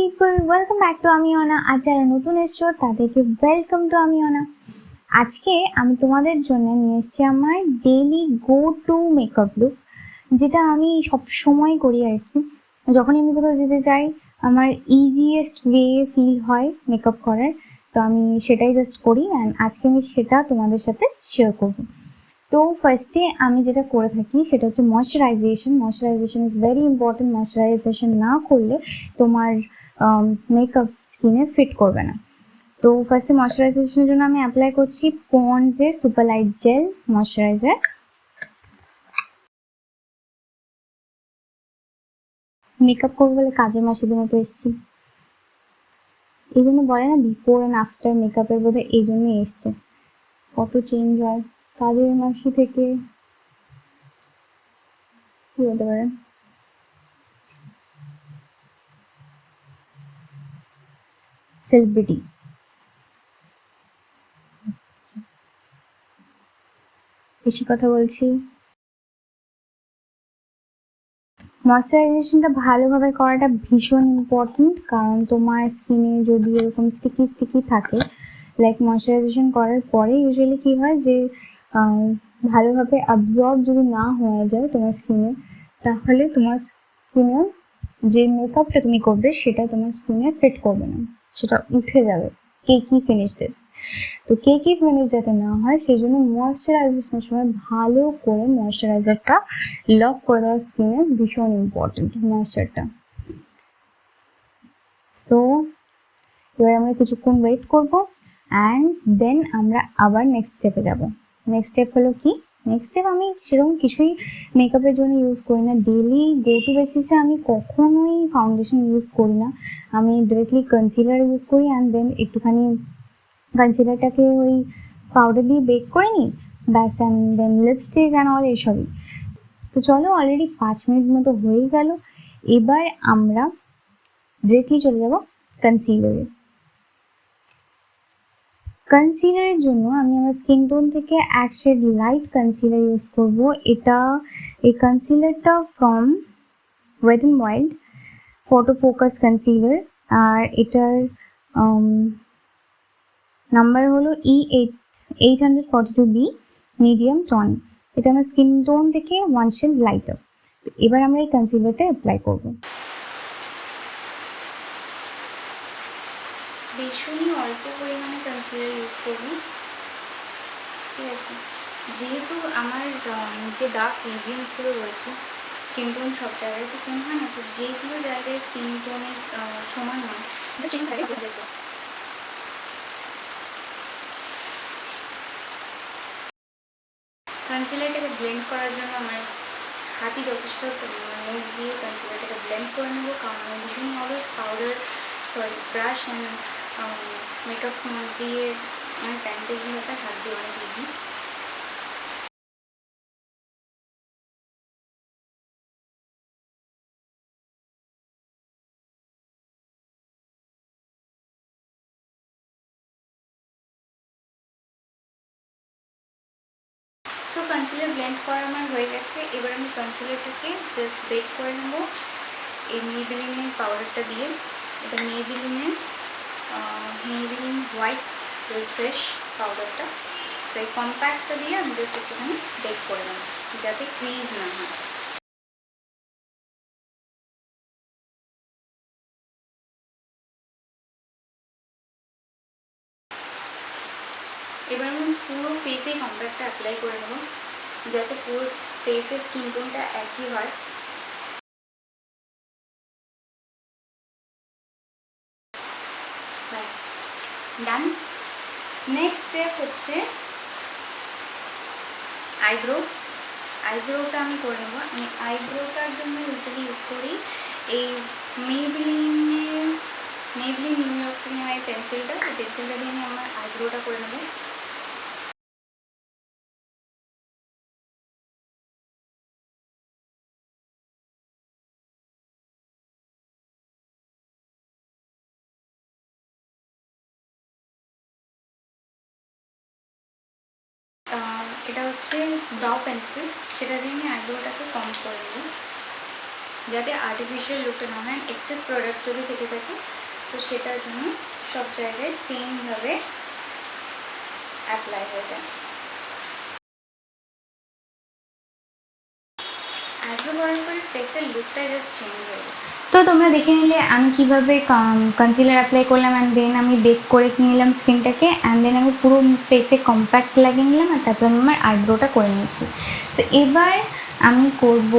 people, welcome back to আমি অনা। আজ যারা নতুন এসছো তাদেরকে ওয়েলকাম টু আমি অনা। আজকে আমি তোমাদের জন্য নিয়ে এসেছি আমার daily go to makeup look, যেটা আমি সব সময় করি আর কি। যখনই আমি কোথাও যেতে চাই, আমার ইজিয়েস্ট ওয়ে ফিল হয় মেকআপ করার, তো আমি সেটাই জাস্ট করি অ্যান্ড আজকে আমি সেটা তোমাদের সাথে শেয়ার করবো। তো ফার্স্টে আমি যেটা করে থাকি সেটা হচ্ছে moisturisation is very important. Moisturisation না করলে তোমার মেকআপ স্কিনে ফিট করবে না। তো ফার্স্টে ময়শ্চারাইজেশনের জন্য আমি অ্যাপ্লাই করছি পন্ডসের super light gel moisturiser. Makeup করবো বলে কাজের মাসিদের মতো এসছি, এই জন্য বলে না বিফোর অ্যান্ড আফটার মেকআপের বোধহয় এই জন্যই এসছে। কত চেঞ্জ হয় কাজের মাসি থেকে, কি হতে পারে। সেলিব্রিটি। বেশি কথা বলছি। ময়শ্চারাইজেশনটা ভালোভাবে করাটা ভীষণ ইম্পর্টেন্ট, কারণ তোমার স্কিনে যদি এরকম স্টিকি থাকে, লাইক ময়শ্চারাইজেশন করার পরে ইউজুয়ালি কী হয় যে ভালোভাবে অ্যাবজর্ব যদি না হয়ে যায় তোমার স্কিনে, তাহলে তোমার স্কিনে যে মেকআপটা তুমি করবে সেটা তোমার স্কিনে ফিট করবে না, সেটা উঠে যাবে, কেকি ফিনিশ দেবে। তো কেকি ফিনিশ যাতে না হয় সেই জন্য ময়শ্চারাইজেশনের সময় ভালো করে ময়শ্চারাইজারটা লক করে দেওয়া স্কিনে ভীষণ ইম্পর্টেন্ট ময়শ্চারটা। সো এবার আমরা কিছুক্ষণ ওয়েট করব অ্যান্ড দেন আমরা আবার নেক্সট স্টেপে যাব। নেক্সট স্টেপ হলো কি, নেক্সট স্টেপ আমি সেরকম কিছুই মেকআপের জন্য ইউজ করি না। ডেইলি গো টু বেসিসে আমি কখনোই ফাউন্ডেশন ইউজ করি না, আমি ডিরেক্টলি কনসিলার ইউজ করি অ্যান্ড দেন একটুখানি কনসিলারটাকে ওই পাউডার দিয়ে বেক করে নিই, ব্যাস, and then lipstick and all এইসবই। তো চলো, অলরেডি 5 মিনিট মতো হয়ে গেল। এবার আমরা ডিরেক্টলি চলে যাব কনসিলারে। কনসিলারের জন্য আমি আমার স্কিন টোন থেকে এক শেড লাইট কনসিলার ইউজ করব। এই কনসিলারটা from Wet and Wild Photo Focus concealer, আর এটার নাম্বার হলো E842B মিডিয়াম টন। এটা আমার স্কিন টোন থেকে 1 শেড লাইটার। এবার আমরা এই কনসিলারটা অ্যাপ্লাই করব। ভীষণই অল্প পরিমাণে কনসিলার ইউজ করব, ঠিক আছে। যেহেতু আমার যে ডার্ক রিজিয়নসগুলো রয়েছে, স্কিন টোন সব জায়গায় তো সেম হয় না, তো যেগুলো জায়গায় স্কিন টোনের সমান হয় কনসিলারটাকে ব্লেন্ড করার জন্য আমার হাতই যথেষ্ট, মুখ দিয়ে কনসিলারটাকে ব্লেন্ড করে নেবো, কারণ আমি ভীষণই অলস। ব্রাশ অ্যান্ড মেকআপ স্পঞ্জ দিয়ে আমার প্যান্টে গিয়ে হতে হাত দিয়ে অনেক ইজি। সো কনসিলার ব্লেন্ড করা আমার হয়ে গেছে। এবার আমি কনসিলারটাকে জাস্ট বেক করে নেব এই মেবিলিনের পাউডারটা দিয়ে। এটা মেবিলিন হোয়াইট রিফ্রেশ পাউডারটা। তো এই কম্প্যাক্টটা দিয়ে আমি জাস্ট একটুখানি বেক করে নেব যাতে ক্রিজ না হয়। এবার আমি পুরো ফেসেই কম্প্যাক্টটা অ্যাপ্লাই করে নেব যাতে পুরো ফেসের স্কিন টোনটা একই হয়। ব্যাস, ডান। নেক্সট স্টেপ হচ্ছে আইব্রোটা আমি করে নেবো। আমি আইব্রোটার জন্য ইউজুয়ালি ইউজ করি এই মেবিলিন নিউ ইয়র্ক থেকে নেওয়া এই পেন্সিলটা দিয়ে আমি আমার আইব্রোটা করে নেবো। এটা হচ্ছে ব্রাউ পেন্সিল, সেটা দিয়ে আমি আইব্রোটাকে কম করে নেব। যাতে আর্টিফিশিয়াল লুকটা না হয়, এক্সেস প্রোডাক্ট যদি থেকে থাকে তো সেটা যেন সব জায়গায় সেমভাবে অ্যাপ্লাই হয়ে যায়। আইব্রো করার পরে ফেসের লুকটা জাস্ট চেঞ্জ হয়ে যায়। তো তোমরা দেখে নিলে আমি কীভাবে কনসিলার অ্যাপ্লাই করলাম, অ্যান্ড দেন আমি বেক করে নিলাম স্কিনটাকে, অ্যান্ড দেন আমি পুরো ফেসে কম্প্যাক্ট লাগিয়ে নিলাম, আর তারপর আমি আমার আইব্রোটা করে নিয়েছি। সো এবার আমি করব,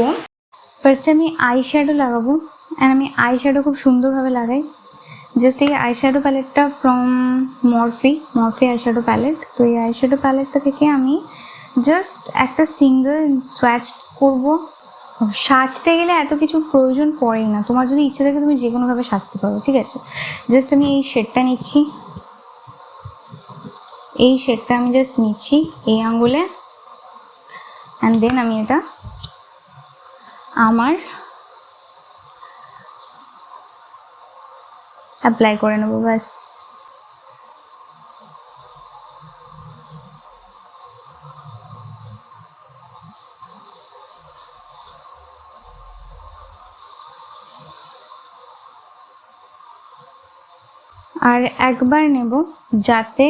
ফার্স্টে আমি আই শ্যাডো লাগাবো, অ্যান্ড আমি আই শ্যাডো খুব সুন্দরভাবে লাগাই। জাস্ট এই আই শ্যাডো প্যালেটটা from Morphe eye shadow palette. তো এই আই শ্যাডো প্যালেটটা থেকে আমি জাস্ট একটা সিঙ্গেল সোয়াচ করব। সাজতে গেলে এত কিছু প্রয়োজন পড়েই না, তোমার যদি ইচ্ছে থাকে তুমি যে কোনোভাবে সাজতে পারো, ঠিক আছে। জাস্ট আমি এই শেডটা নিচ্ছি, এই শেডটা আমি জাস্ট নিচ্ছি এই আঙ্গুলে, অ্যান্ড দেন আমি এটা আমার অ্যাপ্লাই করে নেবো, ব্যাস। আর একবার নেব যাতে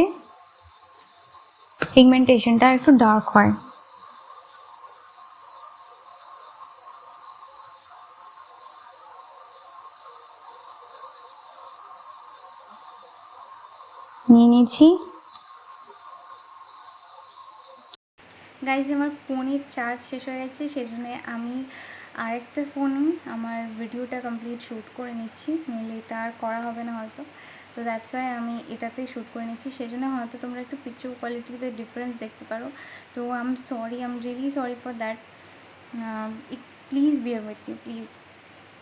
পিগমেন্টেশনটা একটু ডার্ক হয়। নিয়ে নিয়েছি। গাইজ, আমার ফোনের চার্জ শেষ হয়ে গেছে, সেজন্য আমি আরেকটা ফোনে আমার ভিডিওটা কমপ্লিট শ্যুট করে নিচ্ছি, নইলে এটা আর করা হবে না হয়তো। তো দ্যাটস ওয়াই আমি এটাতেই শ্যুট করে নিচ্ছি, সেই জন্য হয়তো তোমরা একটু পিকচার কোয়ালিটিতে ডিফারেন্স দেখতে পারো। তো I am really sorry for that, please beer with me please.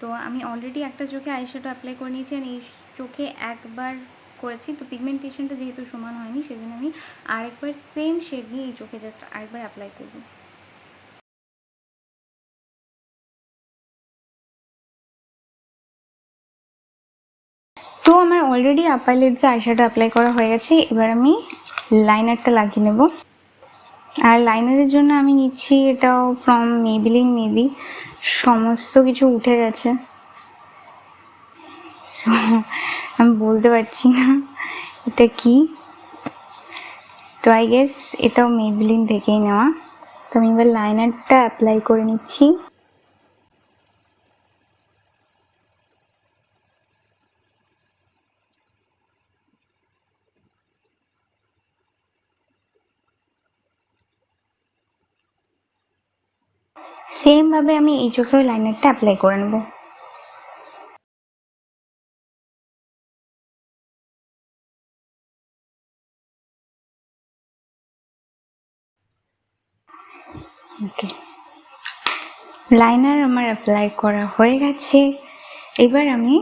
তো আমি অলরেডি একটা চোখে আইশ্যাডো অ্যাপ্লাই করে নিয়েছি, আর এই চোখে একবার করেছি, তো পিগমেন্টেশনটা যেহেতু সমান হয়নি সেজন্য আমি আরেকবার সেম শেড নিয়ে এই চোখে জাস্ট আরেকবার অ্যাপ্লাই করব। তো আমার অলরেডি আপার লিডসে আইশ্যাডো অ্যাপ্লাই করা হয়ে গেছে, এবার আমি লাইনারটা লাগিয়ে নেব। আর লাইনারের জন্য আমি নিচ্ছি এটাও ফ্রম মেবিলিন, মেবি সমস্ত কিছু উঠে গেছে, সো আমি বলতে পারছি না এটা কি। তো আই গেস এটাও মেবিলিন থেকেই নেওয়া। তো আমি এবার লাইনারটা অ্যাপ্লাই করে নিচ্ছি। সেমভাবে আমি এই চোখেও লাইনারটা অ্যাপ্লাই করে নেব। ওকে, লাইনার আমার অ্যাপ্লাই করা হয়ে গেছে, এবার আমি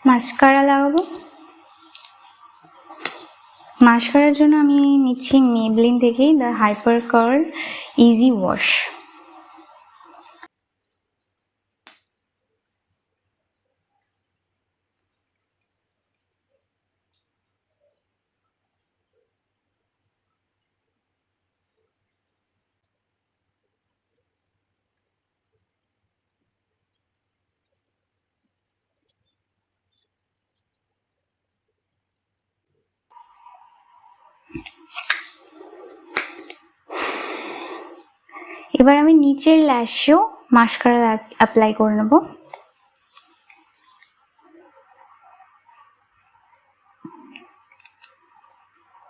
মাস্কারা লাগাবো। মাস্কারার জন্য আমি নিচ্ছি মেবলিন থেকেই the hyper curl easy wash. এবার আমি নিচের ল্যাশেও মাস্কারা অ্যাপ্লাই করে নেব।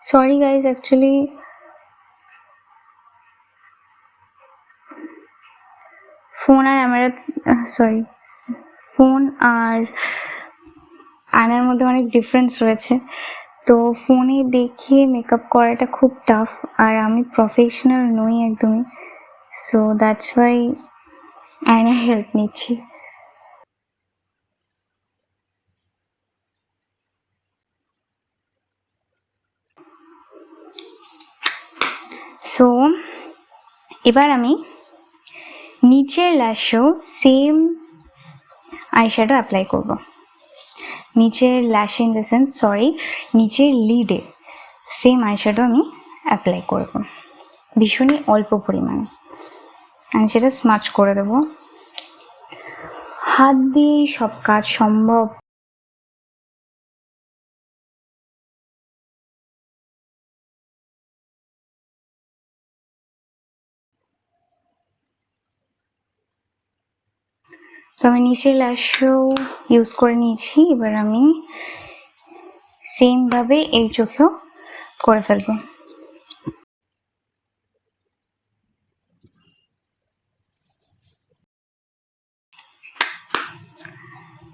সরি গাইজ, অ্যাকচুয়ালি ফোন আর আয়নার মধ্যে অনেক ডিফারেন্স রয়েছে, তো ফোনে দেখে মেকআপ করাটা খুব টাফ, আর আমি প্রফেশনাল নই একদমই, সো দ্যাটস ওয়াই আয়নার হেল্প নিচ্ছি। সো এবার আমি নিচের ল্যাশেও সেম আইশ্যাডো অ্যাপ্লাই করব। নিচের ল্যাশে ইন দ্য সেন্স, নিচের লিডে সেম আইশ্যাডো আমি অ্যাপ্লাই করব ভীষণই অল্প পরিমাণে, আমি সেটা স্মাচ করে দেবো। হাত দিয়েই সব কাজ সম্ভব। তো আমি নিচের ল্যাশও ইউজ করে নিয়েছি, এবার আমি সেম ভাবে এই চোখেও করে ফেলবো।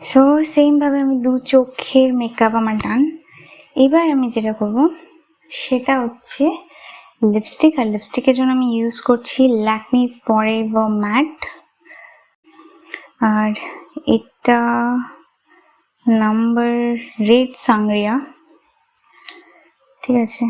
সো সেম ভাবে আমি দু চোখের মেকআপ আমার ডান। এবার আমি যেটা করব সেটা হচ্ছে লিপস্টিক, আর লিপস্টিকের জন্য আমি ইউজ করছি ল্যাকমি ফরএভার ম্যাট, আর এটা নাম্বার রেড সাংরিয়া, ঠিক আছে।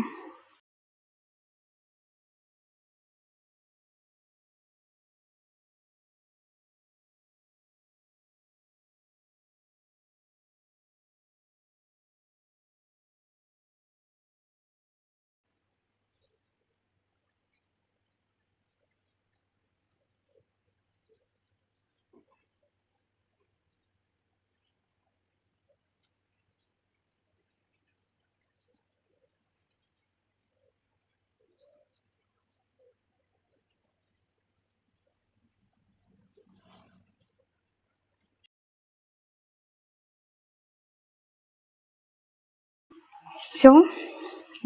সো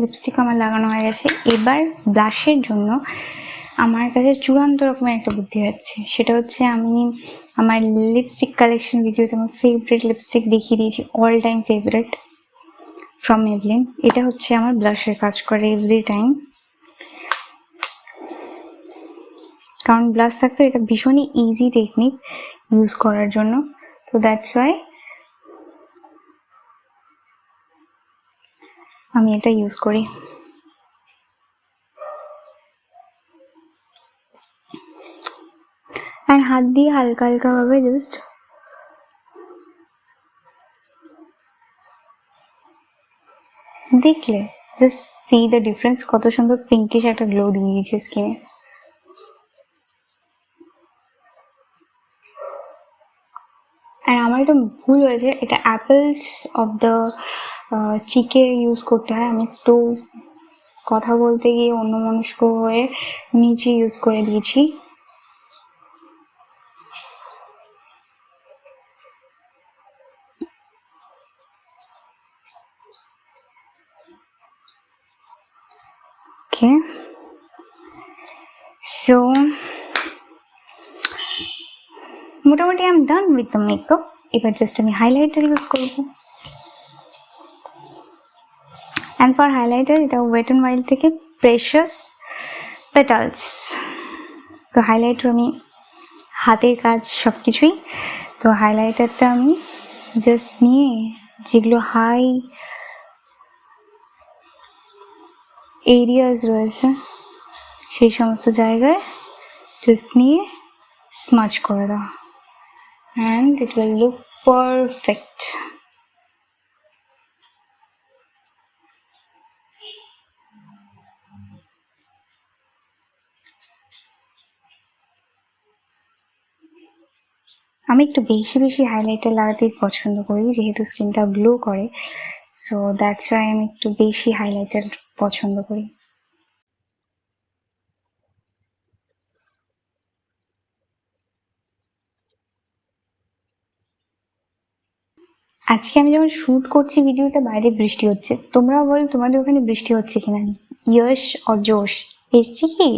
লিপস্টিক আমার লাগানো হয়ে গেছে। এবার ব্লাশের জন্য আমার কাছে চূড়ান্ত রকমের একটা বুদ্ধি হচ্ছে, সেটা হচ্ছে আমি আমার লিপস্টিক কালেকশন ভিডিওতে আমার ফেভারিট লিপস্টিক দেখিয়ে দিয়েছি, all time favourite from Maybelline. এটা হচ্ছে আমার ব্লাশের কাজ করে এভরি টাইম, কারণ ব্লাশ থাকতে এটা ভীষণই ইজি টেকনিক ইউজ করার জন্য। তো দ্যাটস ওয়াই আমি এটা ইউজ করি। আর হাত দিয়ে হালকা হালকা ভাবে জাস্ট দেখলে জাস্ট সি দ্য ডিফারেন্স, কত সুন্দর পিঙ্কিশ একটা গ্লো দিয়ে দিয়েছে স্কিনে। আর আমার একটা ভুল হয়েছে, এটা অ্যাপেলস অফ দ্য চিকে ইউজ করতে হয়, আমি একটু কথা বলতে গিয়ে অন্যমনস্ক হয়ে নিচে ইউজ করে দিয়েছি। ওকে, সো মোটামুটি I am done with the makeup. এবার জাস্ট আমি হাইলাইটার ইউজ করবো। অ্যান্ড ফর হাইলাইটার এটা ওয়েট অ্যান্ড ওয়াইল্ড থেকে প্রেশাস পেটালস। তো হাইলাইটার আমি হাতের কাজ সব কিছুই। তো হাইলাইটারটা আমি জাস্ট নিয়ে যেগুলো হাই এরিয়াস রয়েছে সেই সমস্ত জায়গায় জাস্ট নিয়ে স্মাচ করে দাও, and it will look perfect. আমি একটু বেশি বেশি হাইলাইটার লাগাতেই পছন্দ করি, যেহেতু স্কিনটা গ্লো করে। সো দ্যাটস ওয়াই আমি একটু বেশি হাইলাইটার পছন্দ করি। আজকে আমি যখন শুট করছি ভিডিওটা, বাইরে বৃষ্টি হচ্ছে। তোমরা বল তোমাদের ওখানে বৃষ্টি হচ্ছে কিনা। ইয়শ অজোশ এসছে কি?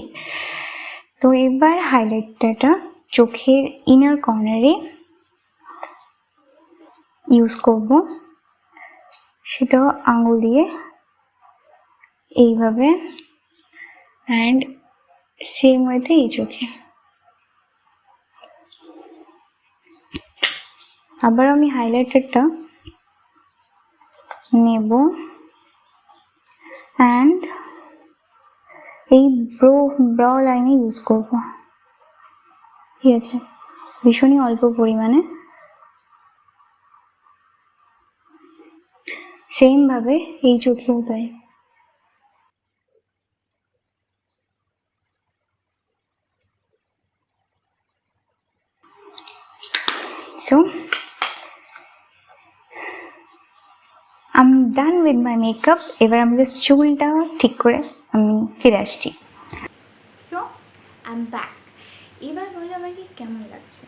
তো এবার হাইলাইটারটা চোখের ইনার কর্নারে ইউজ করব, সেটাও আঙুল দিয়ে এইভাবে, অ্যান্ড সেম ওয়েতে এই চোখে। আবার আমি হাইলাইটারটা নেব অ্যান্ড এই ব্র লাইনে ইউজ করব, ঠিক আছে, ভীষণই অল্প পরিমাণে। সেম ভাবে এই চোখেও তাই। সো আমি ডান উইথ মাই মেকআপ। এবার আমি জাস্ট চুলটা ঠিক করে আমি ফিরে আসছি। So I am back. এবার বলো আমাকে কেমন লাগছে।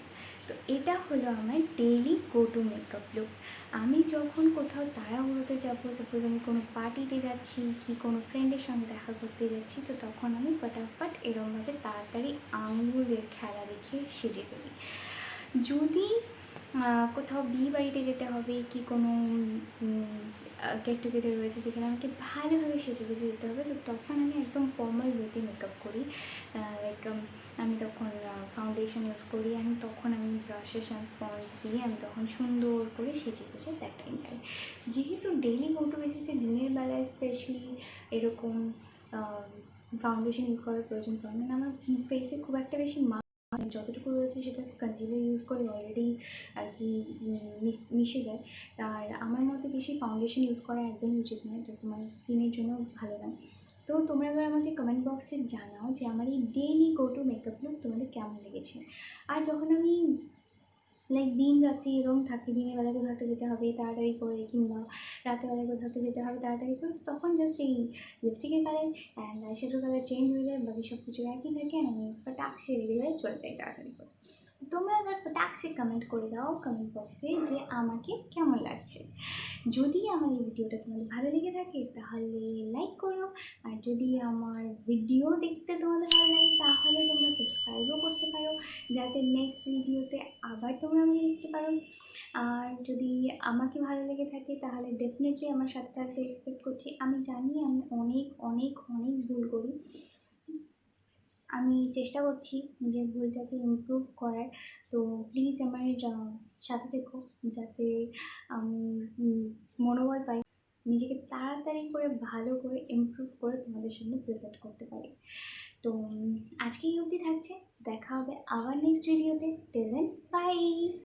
তো এটা হলো আমার daily go to makeup look. আমি যখন কোথাও তাড়াহুড়োতে যাবো, সাপোজ আমি কোনো পার্টিতে যাচ্ছি কি কোনো ফ্রেন্ডের সঙ্গে দেখা করতে যাচ্ছি, তো তখন আমি ফটাফট এরকমভাবে তাড়াতাড়ি আঙুলের খেলা দেখে সেজে ফেলি। যদি কোথাও বিয়ে বাড়িতে যেতে হবে কি কোনো গেট টুগেদার রয়েছে যেখানে আমাকে ভালোভাবে সেজে গুজে যেতে হবে, তো তখন আমি একদম ফর্মাল ওয়েতে মেকআপ করি। লাইক আমি তখন ফাউন্ডেশন ইউজ করি, আমি তখন আমি ব্রাশেস অ্যান্ড স্পঞ্জ দিয়ে আমি তখন সুন্দর করে সেজে গুজে দেখাই যাই। যেহেতু ডেইলি গো টু বেসিসে দিনের বেলায় স্পেশালি এরকম ফাউন্ডেশন ইউজ করার প্রয়োজন পড়ে না। আমার ফেসে খুব একটা বেশি যতটুকু রয়েছে সেটা কনসিলার ইউজ করে অলরেডি আর কি মিশে যায়। আর আমার মতে বেশি ফাউন্ডেশন ইউজ করা একদমই উচিত নয়, এটা তোমার স্কিনের জন্য ভালো নয়। তো তোমরা এবার আমাকে কমেন্ট বক্সে জানাও যে আমার এই daily go to makeup look তোমাদের কেমন লেগেছে। আর যখন আমি লাইক দিন রাত্রি এরকম থাকে, দিনের বেলা কোথাও একটা যেতে হবে তাড়াতাড়ি করে, কিংবা রাতেরবেলায় কোথাও একটা যেতে হবে তাড়াতাড়ি করে, তখন জাস্ট এই লিপস্টিকের কালার অ্যান্ড আইশ্যাডোর কালার চেঞ্জ হয়ে যায়, বাকি সব কিছু একই থাকে, আর আমি ফটাকসে রেডি হয়ে চলে যাই তাড়াতাড়ি করে। তোমরা এবার ফটাকসে কমেন্ট করে দাও কমেন্ট বক্সে যে আমাকে কেমন লাগছে। যদি আমার এই ভিডিওটা তোমাদের ভালো লেগে থাকে তাহলে লাইক করো, আর যদি আমার ভিডিও দেখতে তোমাদের ভালো লাগে তাহলে তোমরা সাবস্ক্রাইবও করতে পারো, যাতে নেক্সট ভিডিওতে আবার তোমরা আমাকে দেখতে পারো। আর যদি আমাকে ভালো লেগে থাকে তাহলে ডেফিনেটলি আমার সাথে থাকতে এক্সপেক্ট করছি। আমি জানি আমি অনেক অনেক অনেক ভুল করি, আমি চেষ্টা করছি নিজের ভুলটাকে ইমপ্রুভ করার। তো প্লিজ আমার সাথে থেকো, যাতে আমি মনোবল পাই, নিজেকে তাড়াতাড়ি করে ভালো করে ইমপ্রুভ করে তোমাদের সামনে প্রেজেন্ট করতে পারি। তো আজকে এই অবধি থাকছে, দেখা হবে আবার নেক্সট ভিডিওতে। Till then by.